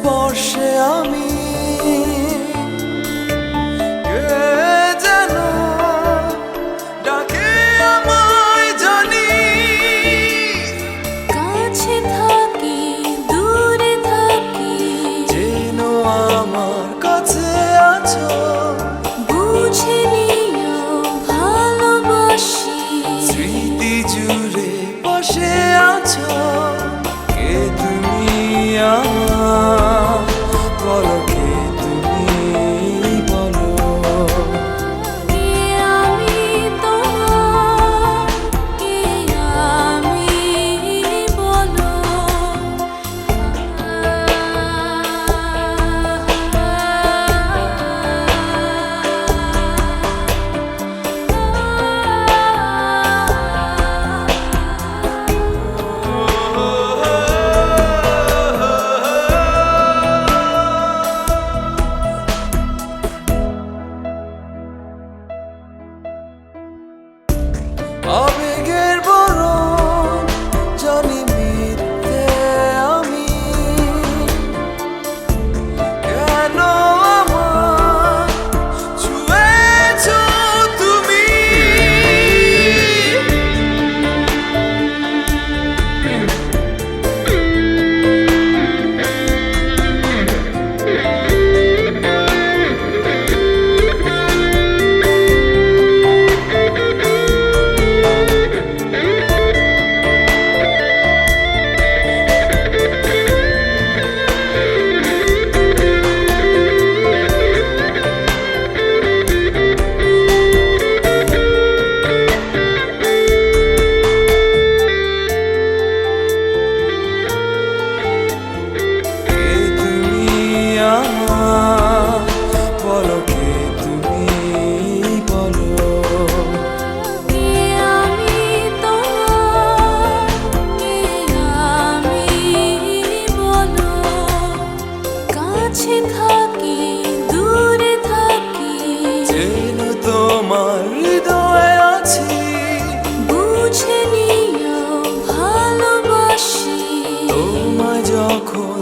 স্পর্শে আমি কে যেন ডাকে আমায় জানি। কাছে থাকি দূরে থাকি, যেন আমার কাছে আছো, বুঝে নিও ভালোবাসি। স্মৃতি জুড়ে বসে আছো, কে তুমি আমার, বলো কে তুমি বলো। কে আমি তোমার, কে আমি বলো। আবেগের বরণ জানি মিথ্যে আমি, কেন আমার ছুঁয়েছো তুমি। কে তুমি আমার, বলো কে তুমি বলো। কে আমি তোমার, কে আমি বলো। কাছে থাকি দূরে থাকি, যেন তোমার হৃদয়ে আছি, বুঝে নিও ভালোবাসি। তোমায় যখন